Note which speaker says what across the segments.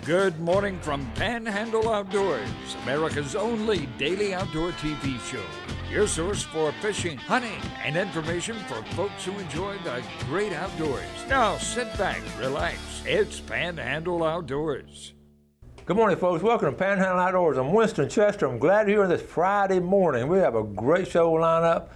Speaker 1: Good morning from Panhandle Outdoors, America's only daily outdoor TV show. Your source for fishing, hunting, and information for folks who enjoy the great outdoors. Now sit back, relax. It's Panhandle Outdoors.
Speaker 2: Good morning, folks. Welcome to Panhandle Outdoors. I'm Winston Chester. I'm glad you're here this Friday morning. We have a great show lineup.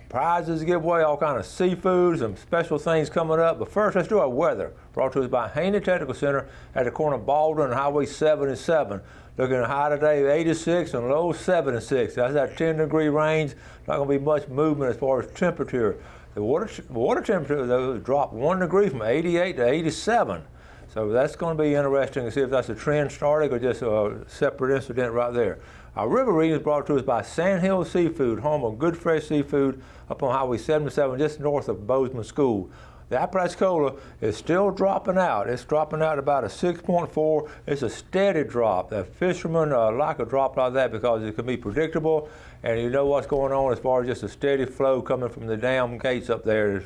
Speaker 2: Prizes to give away, all kind of seafood, some special things coming up. But first, let's do our weather. Brought to us by Haney Technical Center at the corner of Baldwin and Highway 77. Looking at high today, 86 and low 76. That's that 10-degree range. Not going to be much movement as far as temperature. The water temperature, though, dropped 1 degree from 88 to 87. So that's going to be interesting to see if that's a trend starting or just a separate incident right there. Our river reading is brought to us by Sandhill Seafood, home of good fresh seafood up on Highway 77, just north of Bozeman School. The Apalachicola is still dropping out. It's dropping out about a 6.4. It's a steady drop. The fishermen like a drop like that because it can be predictable, and you know what's going on as far as just a steady flow coming from the dam gates up there.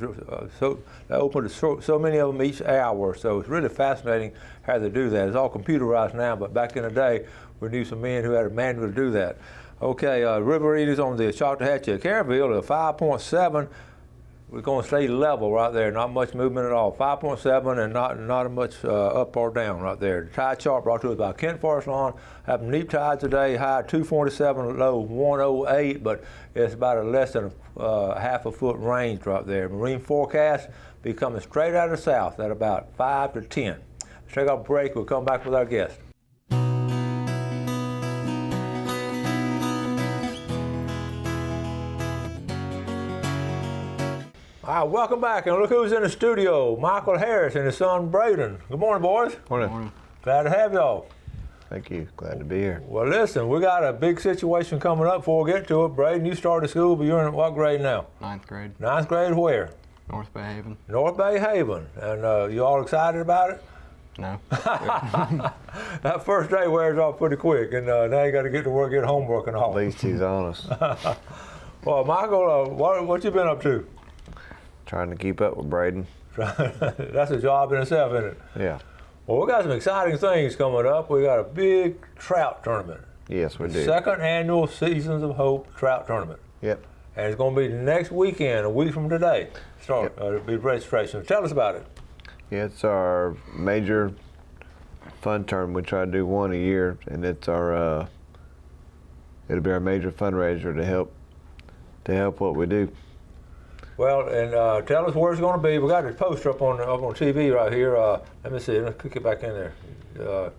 Speaker 2: So they open so many of them each hour, so it's really fascinating how they do that. It's all computerized now, but back in the day, we knew some men who had a manual to do that. Okay, river readings on the Chattahoochee Caraville at 5.7. We're going to stay level right there, not much movement at all. 5.7 and not much up or down right there. The tide chart brought to us by Kent Forest Lawn. Having neap tide today, high 247, low 108, but it's about a less than half a foot range right there. Marine forecast be coming straight out of the south at about 5 to 10. Let's take a break. We'll come back with our guest. All right, welcome back, and look who's in the studio. Michael Harris and his son, Braden. Good morning, boys.
Speaker 3: Morning.
Speaker 2: Glad to have y'all.
Speaker 3: Thank you. Glad to be here.
Speaker 2: Well, listen, we got a big situation coming up before we get to it. Braden, you started school, but you're in what grade now?
Speaker 4: Ninth grade.
Speaker 2: Ninth grade where?
Speaker 4: North Bay Haven.
Speaker 2: North Bay Haven. And you all excited about it?
Speaker 4: No.
Speaker 2: That first day wears off pretty quick, and now you got to get to work, get homework and all.
Speaker 3: At least he's honest.
Speaker 2: Well, Michael, what you been up to?
Speaker 3: Trying to keep up with Braden.
Speaker 2: That's a job in itself, isn't it?
Speaker 3: Yeah.
Speaker 2: Well, we got some exciting things coming up. We got a big trout tournament.
Speaker 3: Yes, we do.
Speaker 2: Second annual Seasons of Hope trout tournament.
Speaker 3: Yep.
Speaker 2: And it's going to be next weekend, a week from today. It'll be registration. Tell us about it.
Speaker 3: Yeah, it's our major fun tournament. We try to do one a year, and it's our it'll be our major fundraiser to help what we do.
Speaker 2: Well, and tell us where it's going to be. We got this poster up on TV right here. Let me see. Let's click it back in there.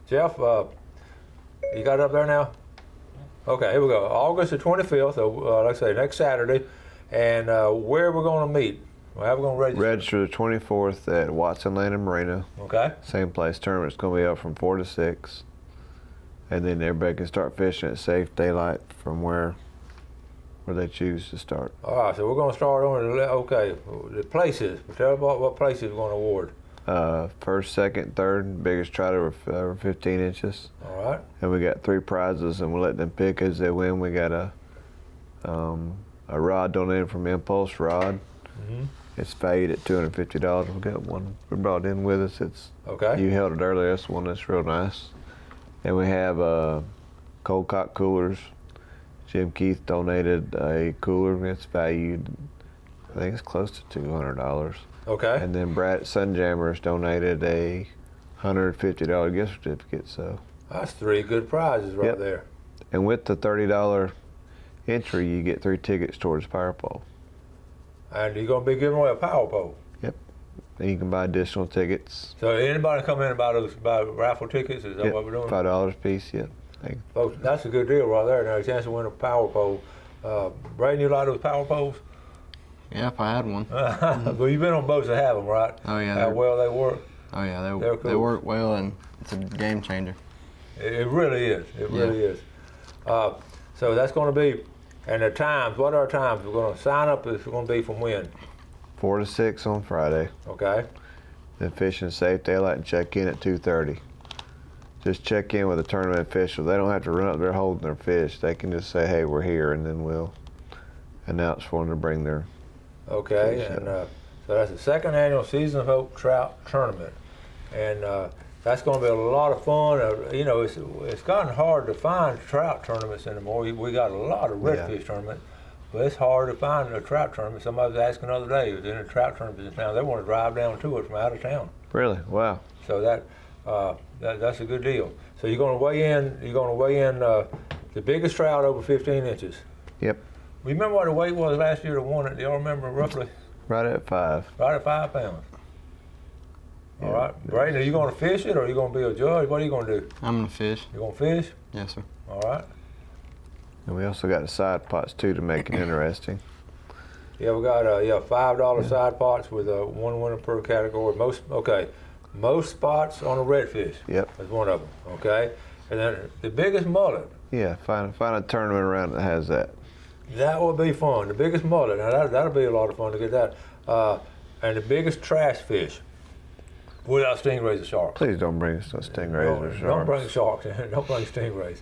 Speaker 2: Jeff, you got it up there now? Okay, here we go. August the 25th, like I say, next Saturday. And where we're going to meet? How we going to register?
Speaker 3: Register the 24th at Watson Landing Marina.
Speaker 2: Okay.
Speaker 3: Same place. Tournament's going to be up from 4 to 6. And then everybody can start fishing at safe daylight from where they choose to start.
Speaker 2: All right, so we're going to start on the places. Tell us about what places we're going to award.
Speaker 3: First, second, third, biggest trout over 15 inches.
Speaker 2: All right.
Speaker 3: And we got 3 prizes, and we'll let them pick as they win. We got a rod donated from Impulse Rod. Mm-hmm. It's valued at $250. We got one we brought in with us. It's
Speaker 2: okay.
Speaker 3: You held it earlier. That's one that's real nice. And we have cold cock coolers. Jim Keith donated a cooler. It's valued, I think it's close to $200.
Speaker 2: Okay.
Speaker 3: And then Brad Sunjammers donated a $150 gift certificate. So
Speaker 2: that's 3 good prizes right there.
Speaker 3: And with the $30 entry, you get 3 tickets towards Power Pole. And
Speaker 2: you're going to be giving away a Power Pole.
Speaker 3: Yep. And you can buy additional tickets.
Speaker 2: So anybody come in and buy raffle tickets? Is that what we're doing?
Speaker 3: $5 a piece. Yep.
Speaker 2: Folks, that's a good deal right there. Now, a chance to win a Power Pole. Braden, you like those Power Poles?
Speaker 4: Yeah, if I had one.
Speaker 2: Well, you've been on boats that have them, right?
Speaker 4: Oh, yeah.
Speaker 2: How well they work?
Speaker 4: Oh, yeah.
Speaker 2: Cool.
Speaker 4: They work well, and it's a game changer.
Speaker 2: It really is. It really is. So that's going to be, and the times, what are our times? We're going to sign up, it's going to be from when?
Speaker 3: 4 to 6 on Friday.
Speaker 2: Okay.
Speaker 3: Then fishing safe daylight and check in at 2:30. Just check in with the tournament official. They don't have to run up there holding their fish. They can just say, hey, we're here, and then we'll announce for them to bring their
Speaker 2: fish. And so that's the second annual Season of Hope Trout Tournament. And That's going to be a lot of fun. You know, it's gotten hard to find trout tournaments anymore. We got a lot of redfish tournaments, but it's hard to find a trout tournament. Somebody was asking the other day, was in a trout tournament in town. They want to drive down to it from out of town.
Speaker 3: Really? Wow.
Speaker 2: So that's a good deal. So you're going to weigh in. You're going to weigh in the biggest trout over 15 inches.
Speaker 3: Yep.
Speaker 2: Remember what the weight was last year to won it? Do y'all remember roughly?
Speaker 3: Right at 5.
Speaker 2: Right at 5 pounds. All right, Braden, are you going to fish it or are you going to be a judge? What are you going to do?
Speaker 4: I'm going to fish.
Speaker 2: You going to fish?
Speaker 4: Yes, sir.
Speaker 2: All right.
Speaker 3: And we also got the side pots too to make it interesting.
Speaker 2: Yeah, we got $5 side pots with one winner per category. Most spots on a redfish.
Speaker 3: Yep.
Speaker 2: That's one of them. Okay, and then the biggest mullet.
Speaker 3: Yeah, find a tournament around that has that.
Speaker 2: That would be fun. The biggest mullet. Now that'll be a lot of fun to get that. And the biggest trash fish. Without stingrays or sharks.
Speaker 3: Please don't bring us no stingrays or sharks.
Speaker 2: Don't bring sharks. Don't bring stingrays.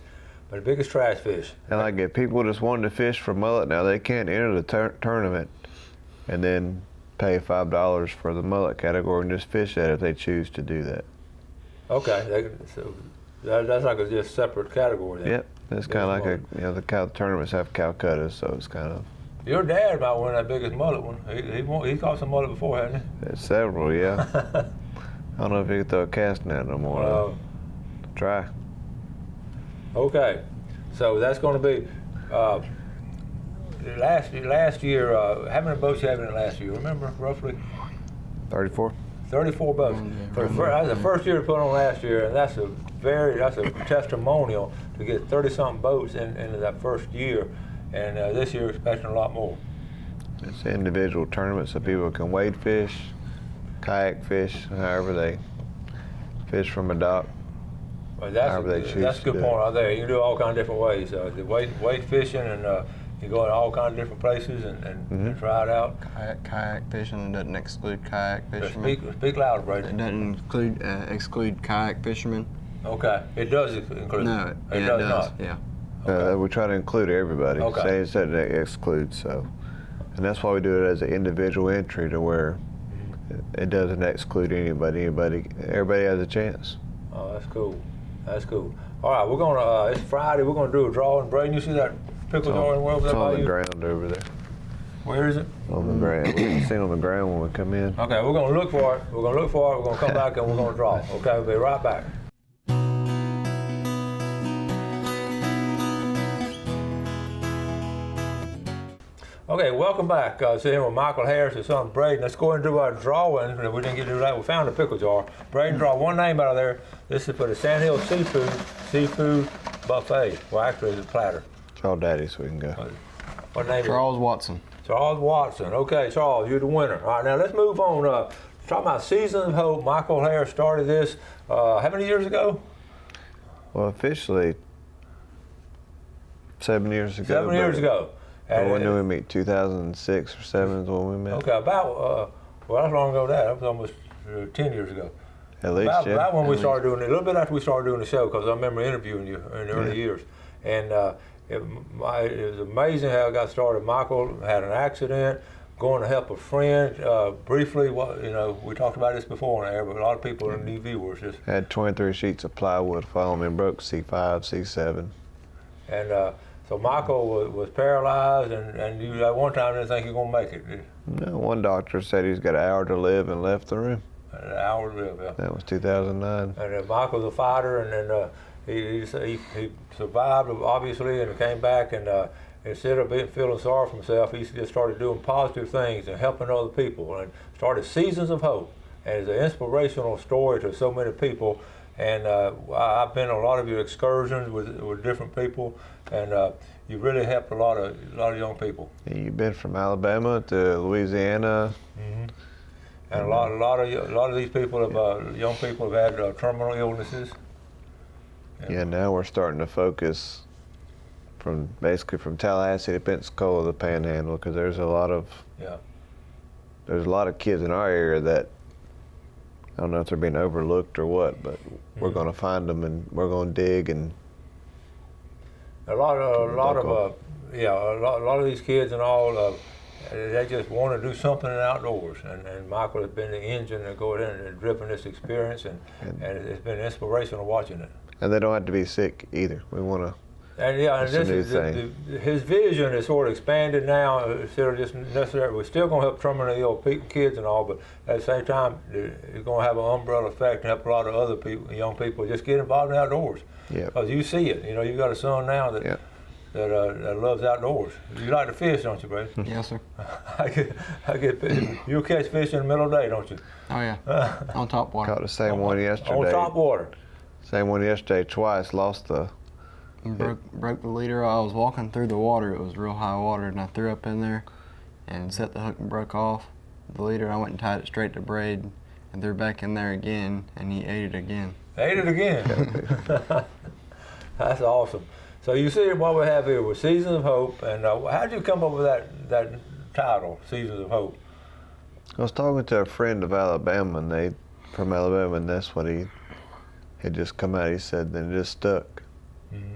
Speaker 2: But the biggest trash fish.
Speaker 3: And like if people just wanted to fish for mullet now, they can't enter the tournament and then pay $5 for the mullet category and just fish that if they choose to do that.
Speaker 2: Okay, so that's like a just separate category then.
Speaker 3: Yep, it's kind of like the cow tournaments have Calcuttas, so it's kind of.
Speaker 2: Your dad might win that biggest mullet one. He caught some mullet before, hasn't he?
Speaker 3: There's several, yeah. I don't know if you can throw a cast net no more. Try.
Speaker 2: Okay, so that's going to be last year. How many boats you had in it last year? Remember roughly?
Speaker 3: 34.
Speaker 2: 34 boats. That was the first year to put on last year, and that's a testimonial to get 30-something boats into that first year, and this year expecting a lot more.
Speaker 3: It's an individual tournament, so people can wade fish, kayak fish, however they fish from a dock.
Speaker 2: Well, that's a good point right there. You can do it all kinds of different ways. The wade fishing, and you go to all kinds of different places and try it out.
Speaker 4: Kayak fishing doesn't exclude kayak fishermen.
Speaker 2: Speak louder, Brady.
Speaker 4: It doesn't exclude kayak fishermen.
Speaker 2: Okay, it does include.
Speaker 4: No,
Speaker 2: it does not.
Speaker 4: Yeah.
Speaker 2: Okay.
Speaker 3: We try to include everybody.
Speaker 2: Okay.
Speaker 3: Say instead it excludes, so. And that's why we do it as an individual entry to where it doesn't exclude anybody. Everybody has a chance.
Speaker 2: Oh, that's cool. That's cool. All right, we're gonna. It's Friday. We're gonna do a drawing. Braden, you see that pickle jar in the world?
Speaker 3: It's on the ground over there.
Speaker 2: Where is it?
Speaker 3: On the ground. We can see it on the ground when we come in.
Speaker 2: Okay, we're gonna look for it. We're gonna come back and we're gonna draw. Okay, we'll be right back. Okay, welcome back. Sitting here with Michael Harris, his son Braden. Let's go ahead and do our drawing. We didn't get to do that. We found a pickle jar. Braden, draw one name out of there. This is for the Sandhill Seafood Buffet. Well, actually, it's a platter.
Speaker 3: Call Daddy so we can go.
Speaker 2: What name
Speaker 4: Charles Watson.
Speaker 2: Charles Watson. Okay, Charles, you're the winner. All right, now let's move on. Talking about Season of Hope. Michael Harris started this how many years ago?
Speaker 3: Well, officially 7 years ago.
Speaker 2: 7 years ago.
Speaker 3: And when did we meet? 2006 or 7 is when we met.
Speaker 2: Okay, well, that's long ago that was almost 10 years ago.
Speaker 3: At least,
Speaker 2: about when we started doing it, a little bit after we started doing the show, because I remember interviewing you in the early years. And it was amazing how it got started. Michael had an accident, going to help a friend. Briefly, we talked about this before on air, but a lot of people in the viewers just
Speaker 3: had 23 sheets of plywood fall me and broke C5, C7.
Speaker 2: And so Michael was paralyzed, and you at one time didn't think you were going to make it.
Speaker 3: No, one doctor said he's got an hour to live and left the room.
Speaker 2: An hour to live, yeah.
Speaker 3: That was 2009.
Speaker 2: And Michael's a fighter, and then he survived, obviously, and came back, and instead of feeling sorry for himself, he just started doing positive things and helping other people, and started Seasons of Hope. And it's an inspirational story to so many people. And I've been on a lot of your excursions with different people, and you really helped a lot of young people.
Speaker 3: Yeah, you've been from Alabama to Louisiana.
Speaker 2: Mm-hmm. And a lot of these people young people have had terminal illnesses.
Speaker 3: Yeah, now we're starting to focus basically from Tallahassee to Pensacola, the Panhandle, because there's a lot of kids in our area that I don't know if they're being overlooked or what, but we're going to find them and we're going to dig and. A lot of these kids and all
Speaker 2: they just want to do something in outdoors. And Michael has been the engine to go in and driven this experience, and it's been inspirational watching it.
Speaker 3: And they don't have to be sick either. We want to.
Speaker 2: And yeah, and this is his vision is sort of expanded now. Instead of just necessarily, we're still going to help terminally ill kids and all, but at the same time, it's going to have an umbrella effect and help a lot of other people, young people, just get involved in outdoors.
Speaker 3: Yeah.
Speaker 2: Because you see it. You know, you got a son now that that loves outdoors. You like to fish, don't you, Brad?
Speaker 4: Yes, sir.
Speaker 2: I get you'll catch fish in the middle of the day, don't you?
Speaker 4: Oh yeah. On top water.
Speaker 3: Caught the same one yesterday.
Speaker 2: On top water.
Speaker 3: Same one yesterday twice. Lost the.
Speaker 4: Broke the leader. I was walking through the water. It was real high water, and I threw up in there and set the hook and broke off the leader. I went and tied it straight to braid and threw back in there again, and he ate it again.
Speaker 2: Ate it again. That's awesome. So you see what we have here with Seasons of Hope, and how did you come up with that title, Seasons of Hope?
Speaker 3: I was talking to a friend of Alabama, and from Alabama, and that's what he had just come out. He said, then it just stuck. Mm-hmm.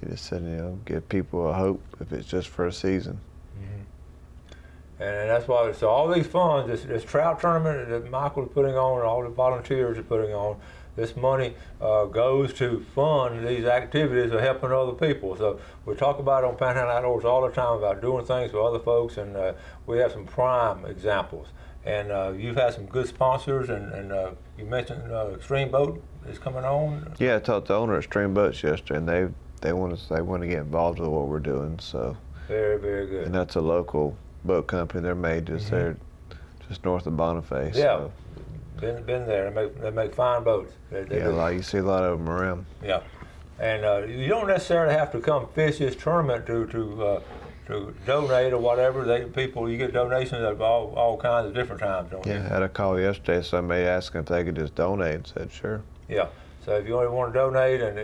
Speaker 3: He just said, you know, give people a hope if it's just for a season.
Speaker 2: Mm-hmm. And that's why, so all these funds, this trout tournament that Michael is putting on, and all the volunteers are putting on, this money goes to fund these activities of helping other people. So we talk about on Panhandle Outdoors all the time about doing things for other folks, and we have some prime examples. And you've had some good sponsors, and you mentioned Extreme Boat is coming on.
Speaker 3: Yeah, I talked to the owner of Extreme Boats yesterday, and they want to get involved with what we're doing. So
Speaker 2: very, very good.
Speaker 3: And that's a local boat company. They're made just there, just north of Boniface.
Speaker 2: Yeah.
Speaker 3: So.
Speaker 2: Been there. They make fine boats.
Speaker 3: You see a lot of them around.
Speaker 2: Yeah, and you don't necessarily have to come fish this tournament to donate or whatever. You get donations at all kinds of different times, don't you?
Speaker 3: Yeah, I had a call yesterday. Somebody asking if they could just donate, and said sure.
Speaker 2: Yeah. So if you only want to donate, and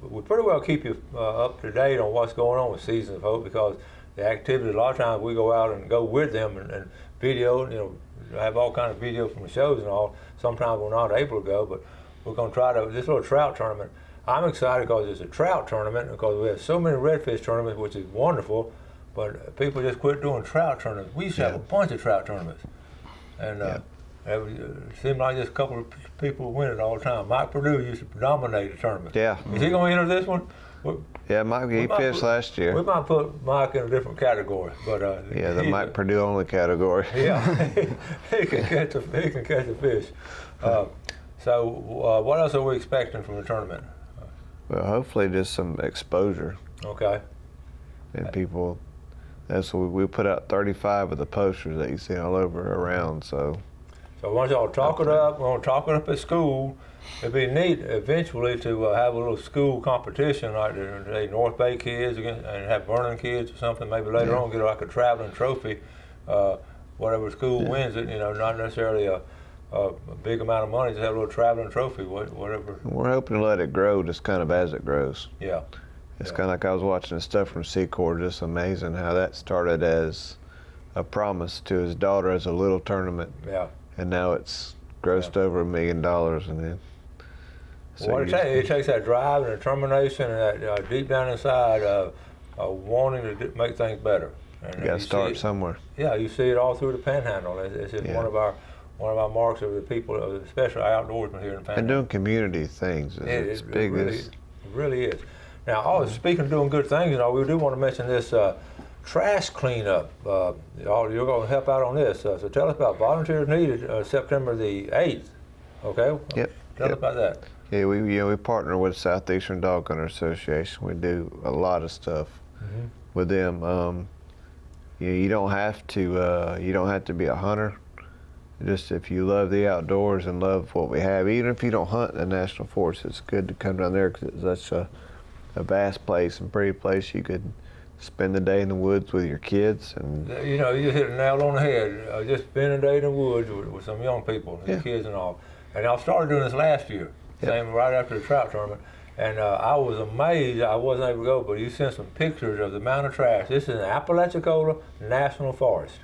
Speaker 2: we pretty well keep you up to date on what's going on with Seasons of Hope, because the activity, a lot of times we go out and go with them and video, you know. I have all kinds of videos from the shows and all. Sometimes we're not able to go, but we're going to try this little trout tournament. I'm excited because it's a trout tournament, because we have so many redfish tournaments, which is wonderful, but people just quit doing trout tournaments. We used to have a bunch of trout tournaments, and it seemed like just a couple of people win it all the time. Mike Purdue used to dominate the tournament.
Speaker 3: Yeah.
Speaker 2: Is he going to enter this one?
Speaker 3: Yeah, Mike, he fished last year.
Speaker 2: We might put Mike in a different category, but
Speaker 3: the Mike Purdue only category.
Speaker 2: Yeah, he can catch a fish. So what else are we expecting from the tournament?
Speaker 3: Well, hopefully just some exposure.
Speaker 2: Okay.
Speaker 3: And people, that's what we put out 35 of the posters that you see all over around. So
Speaker 2: once y'all talk it up, we're gonna talk it up at school. It'd be neat eventually to have a little school competition, like the North Bay kids and have Vernon kids or something. Maybe later on get like a traveling trophy, whatever school wins it. You know, not necessarily a big amount of money, just have a little traveling trophy, whatever.
Speaker 3: We're hoping to let it grow just kind of as it grows.
Speaker 2: Yeah.
Speaker 3: It's kind of like I was watching the stuff from Secor, just amazing how that started as a promise to his daughter as a little tournament.
Speaker 2: Yeah.
Speaker 3: And now it's grossed over $1 million, and then.
Speaker 2: So it takes that drive and determination and that deep down inside wanting to make things better. And
Speaker 3: you got to start somewhere.
Speaker 2: Yeah, you see it all through the Panhandle. It's just one of our marks of the people, especially outdoorsmen here in the Panhandle.
Speaker 3: And doing community things. It's big.
Speaker 2: It really is. Now, speaking of doing good things, we do want to mention this trash cleanup. You're going to help out on this. So tell us about volunteers needed September the 8th. Okay.
Speaker 3: Yep.
Speaker 2: Tell us about that.
Speaker 3: Yeah, we partner with Southeastern Dog Hunter Association. We do a lot of stuff with them. You don't have to be a hunter. Just if you love the outdoors and love what we have, even if you don't hunt in the national forest, it's good to come down there because it's such a vast place and pretty place. You could spend the day in the woods with your kids, and
Speaker 2: you just hit a nail on the head. Just spend a day in the woods with some young people, and kids and all. And I started doing this last year. Same right after the trout tournament, and I was amazed. I wasn't able to go, but you sent some pictures of the amount of trash. This is an Apalachicola National Forest.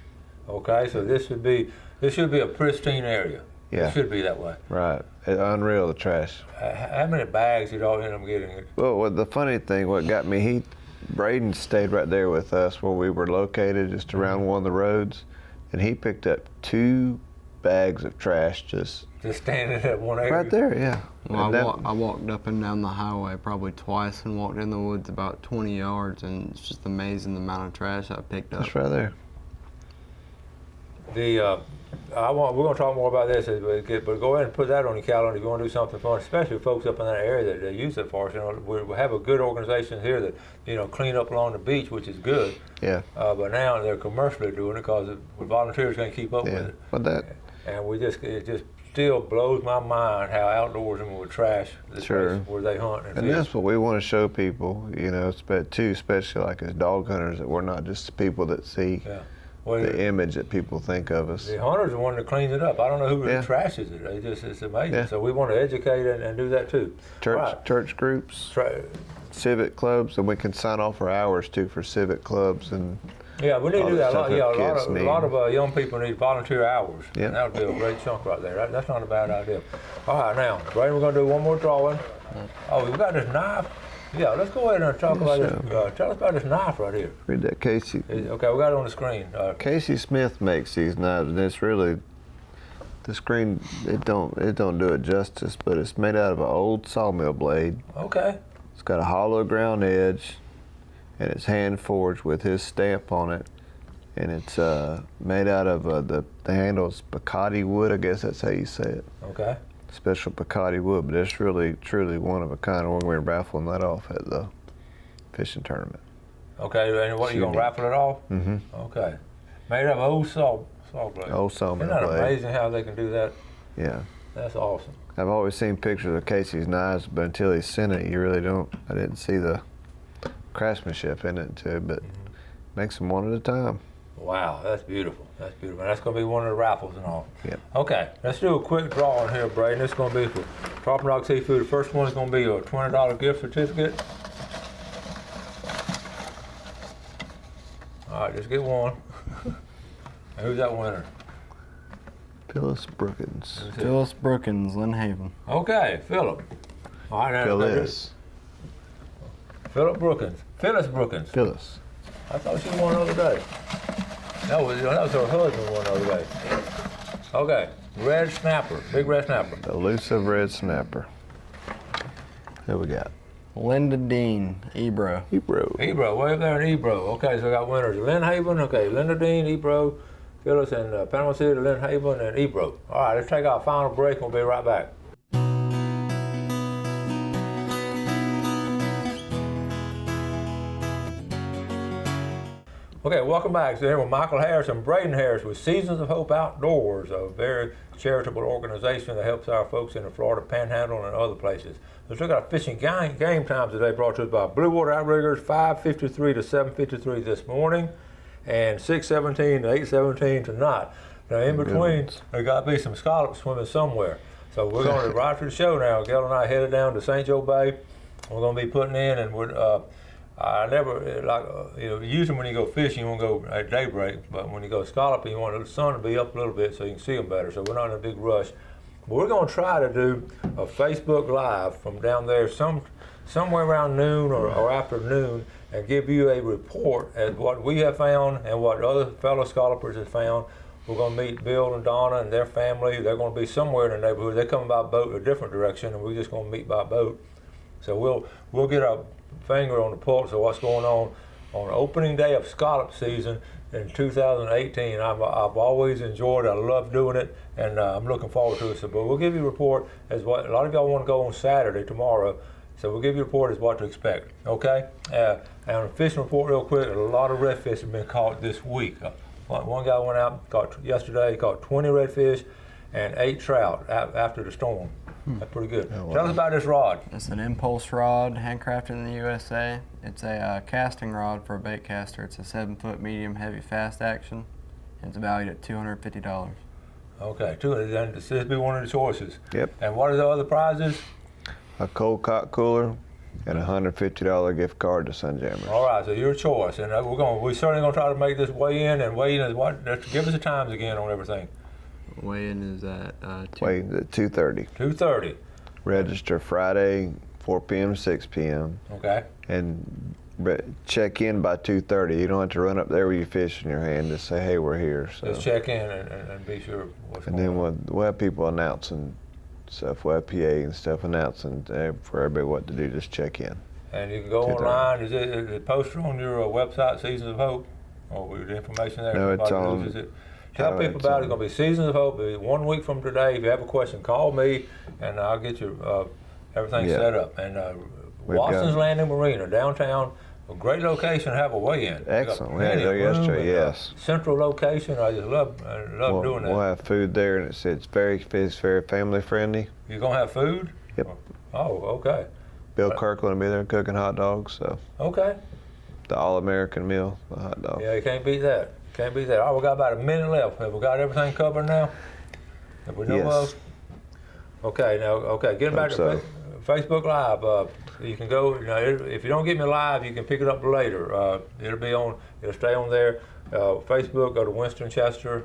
Speaker 2: Okay, so this should be a pristine area.
Speaker 3: Yeah,
Speaker 2: it should be that way.
Speaker 3: Right, it's unreal, the trash.
Speaker 2: How many bags did all end up getting?
Speaker 3: Well, the funny thing, what got me, Braden stayed right there with us where we were located, just around one of the roads, and he picked up 2 bags of trash just
Speaker 2: standing at one area.
Speaker 3: right there, yeah.
Speaker 4: Well, I walked up and down the highway probably twice and walked in the woods about 20 yards, and it's just amazing the amount of trash I picked up.
Speaker 3: Just right there.
Speaker 2: We're going to talk more about this, but go ahead and put that on your calendar if you want to do something fun, especially folks up in that area that use it for us. You know, we have a good organization here that, you know, clean up along the beach, which is good.
Speaker 3: Yeah.
Speaker 2: But now they're commercially doing it because the volunteers can't keep up with it.
Speaker 3: But
Speaker 2: And it just still blows my mind how outdoorsmen would trash this place where they hunt and fish.
Speaker 3: That's what we want to show people, you know, especially like as dog hunters, that we're not just the people that see.
Speaker 2: Yeah.
Speaker 3: The image that people think of us.
Speaker 2: The hunter's the one that cleans it up. I don't know who trashes it. It's amazing. Yeah. So we want to educate and do that too.
Speaker 3: Church groups, civic clubs, and we can sign off for hours too for civic clubs and.
Speaker 2: Yeah, we need to do that. A lot of young people need volunteer hours.
Speaker 3: Yeah.
Speaker 2: And that would be a great chunk right there. That's not a bad idea. All right, now, Brayden, we're going to do one more drawing. Oh, we got this knife. Yeah, let's go ahead and talk about this. Tell us about this knife right here.
Speaker 3: Read that, Casey.
Speaker 2: Okay, we got it on the screen.
Speaker 3: Casey Smith makes these knives, and it's really, the screen, it don't do it justice, but it's made out of an old sawmill blade.
Speaker 2: Okay.
Speaker 3: It's got a hollow ground edge, and it's hand forged with his stamp on it, and it's made out of the handle's Picardy wood. I guess that's how you say it.
Speaker 2: Okay.
Speaker 3: Special Picardy wood, but it's really, truly one of a kind. We're going to be raffling that off at the fishing tournament.
Speaker 2: Okay, and what, you going to raffle it off?
Speaker 3: Mm-hmm.
Speaker 2: Okay. Made out of old saw blade.
Speaker 3: Old sawmill blade.
Speaker 2: Isn't that amazing how they can do that?
Speaker 3: Yeah.
Speaker 2: That's awesome.
Speaker 3: I've always seen pictures of Casey's knives, but until he sent it, you really don't. I didn't see the craftsmanship in it too, but makes them one at a time.
Speaker 2: Wow, that's beautiful. That's beautiful. And that's going to be one of the raffles and all.
Speaker 3: Yep.
Speaker 2: Okay, let's do a quick drawing here, Brayden. This is going to be for Trout Rock Seafood. The first one is going to be a $20 gift certificate. All right, just get one. And who's that winner?
Speaker 3: Phyllis Brookins.
Speaker 4: Phyllis Brookins, Lynn Haven.
Speaker 2: Okay, Philip. All right, now
Speaker 3: Phyllis.
Speaker 2: Philip Brookins. Phyllis Brookins.
Speaker 3: Phyllis.
Speaker 2: I thought she won the other day. That was her husband won the other day. Okay, red snapper, big red snapper.
Speaker 3: Elusive red snapper. Who we got?
Speaker 4: Linda Dean, Ebro.
Speaker 2: Ebro, way up there in Ebro. Okay, so I got winners. Lynn Haven, okay, Linda Dean, Ebro, Phyllis, and Panama City, Lynn Haven, and Ebro. All right, let's take our final break and we'll be right back. Okay, welcome back. So here with Michael Harris and Brayden Harris with Seasons of Hope Outdoors, a very charitable organization that helps our folks in the Florida Panhandle and other places. Let's look at our fishing game times today, brought to us by Blue Water Outriggers, 5:53 to 7:53 this morning, and 6:17 to 8:17 tonight. Now in between, there got to be some scallops swimming somewhere. So we're going to ride for the show now. Gail and I headed down to St. Joe Bay. We're going to be putting in, and I never, usually when you go fishing, you want to go at daybreak, but when you go scalloping, you want the sun to be up a little bit so you can see them better, so we're not in a big rush. But we're going to try to do a Facebook Live from down there somewhere around noon or afternoon and give you a report as what we have found and what other fellow scallopers have found. We're going to meet Bill and Donna and their family. They're going to be somewhere in the neighborhood. They're coming by boat a different direction, and we're just going to meet by boat. So we'll get our finger on the pulse of what's going on opening day of scallop season in 2018. I've always enjoyed it. I love doing it, and I'm looking forward to it. So, but we'll give you a report as what a lot of y'all want to go on Saturday tomorrow. So we'll give you a report as what to expect. Okay. And a fishing report real quick. A lot of redfish have been caught this week. One guy went out yesterday. He caught 20 redfish and 8 trout after the storm. That's pretty good. Oh, wow. Tell us about this rod.
Speaker 4: It's an impulse rod, handcrafted in the USA. It's a casting rod for a bait caster. It's a 7-foot medium heavy fast action, and it's valued at $250.
Speaker 2: Okay, and this will be one of the choices.
Speaker 3: Yep.
Speaker 2: And what are the other prizes?
Speaker 3: A cold cock cooler and a $150 gift card to Sunjammers.
Speaker 2: All right, so your choice, and we're certainly going to try to make this weigh in is what? Give us the times again on everything.
Speaker 4: Weigh-in is at
Speaker 3: 2:30.
Speaker 2: 2:30.
Speaker 3: Register Friday, 4 p.m. to 6 p.m.
Speaker 2: Okay.
Speaker 3: And But check in by 2:30. You don't have to run up there with your fish in your hand. Just say, hey, we're here. So.
Speaker 2: Just check in and be sure what's
Speaker 3: And
Speaker 2: going
Speaker 3: then
Speaker 2: on.
Speaker 3: we'll have people announcing stuff. We'll have PA and stuff announcing for everybody what to do. Just check in.
Speaker 2: And you can go
Speaker 3: 2:30.
Speaker 2: online. Is it posted on your website, Seasons of Hope? Or with the information there?
Speaker 3: No, it's
Speaker 2: Everybody
Speaker 3: on-
Speaker 2: uses it. Tell
Speaker 3: no,
Speaker 2: people
Speaker 3: it's
Speaker 2: about
Speaker 3: on-
Speaker 2: it. It's going to be Seasons of Hope. It'll be 1 week from today. If you have a question, call me, and I'll get you everything
Speaker 3: Yeah.
Speaker 2: set up. And
Speaker 3: We've got-
Speaker 2: Watson's Landing Marina, downtown, a great location to have a weigh-in.
Speaker 3: Excellent. We had it there yesterday, yes.
Speaker 2: Central location. I just love doing that.
Speaker 3: We'll have food there, and it's very family friendly.
Speaker 2: You going to have food?
Speaker 3: Yep.
Speaker 2: Oh, okay.
Speaker 3: Bill Kirkland will be there cooking hot dogs. So
Speaker 2: Okay.
Speaker 3: the all-American meal, the hot dog.
Speaker 2: Yeah, you can't beat that. Can't beat that. All right, we got about a minute left. Have we got everything covered now? Have we know
Speaker 3: Yes.
Speaker 2: of? Okay, now, getting back to
Speaker 3: Hope
Speaker 2: Facebook Live. You can go, if you don't get me live, you can pick it up later. It'll stay on there. Facebook, go to Winston Chester.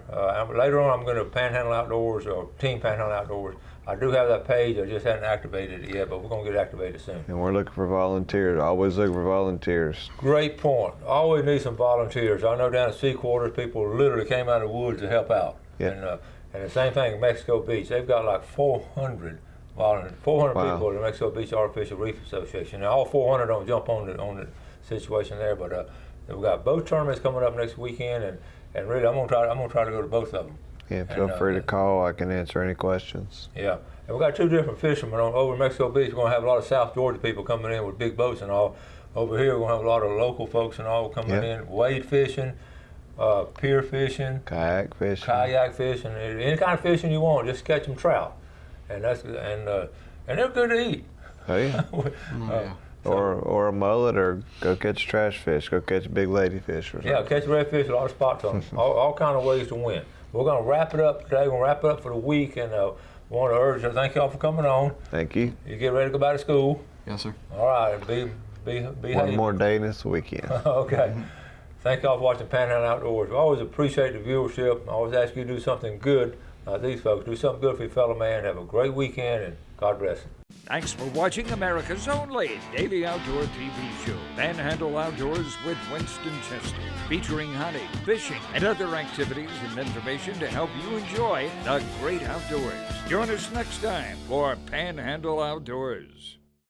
Speaker 2: Later on, I'm going to Panhandle Outdoors or Team Panhandle Outdoors. I do have that page. I just haven't activated it yet, but we're going to get it activated soon.
Speaker 3: And we're looking for volunteers. Always looking for volunteers.
Speaker 2: Great point. Always need some volunteers. I know down at Sea Quarters, people literally came out of the woods to help out.
Speaker 3: Yeah.
Speaker 2: And the same thing in Mexico Beach. They've got like 400 volunteers, 400
Speaker 3: Wow.
Speaker 2: people at the Mexico Beach Artificial Reef Association. Now, all 400 don't jump on the situation there, but we've got both tournaments coming up next weekend, and really, I'm gonna try to go to both of them.
Speaker 3: Yeah, feel free to call. I can answer any questions.
Speaker 2: Yeah, and we've got 2 different fishermen over in Mexico Beach. We're gonna have a lot of South Georgia people coming in with big boats and all. Over here, we're gonna have a lot of local folks and all coming in, wade fishing, pier fishing,
Speaker 3: Kayak fishing.
Speaker 2: kayak fishing, any kind of fishing you want. Just catch them trout, and they're good to eat.
Speaker 3: Oh, yeah. Or a mullet, or go catch trash fish. Go catch a big ladyfish or something.
Speaker 2: Yeah, catch redfish, a lot of spots on them. all kind of ways to win. We're going to wrap it up today. We're going to wrap it up for the week, and want to urge, thank y'all for coming on.
Speaker 3: Thank you.
Speaker 2: You get ready to go back to school.
Speaker 4: Yes, sir.
Speaker 2: All right, be
Speaker 3: One more day this weekend.
Speaker 2: Okay. Thank y'all for watching Panhandle Outdoors. We always appreciate the viewership. I always ask you to do something good. These folks, do something good for your fellow man. Have a great weekend, and God bless.
Speaker 1: Thanks for watching America's only daily outdoor TV show, Panhandle Outdoors with Winston Chester, featuring hunting, fishing, and other activities and information to help you enjoy the great outdoors. Join us next time for Panhandle Outdoors.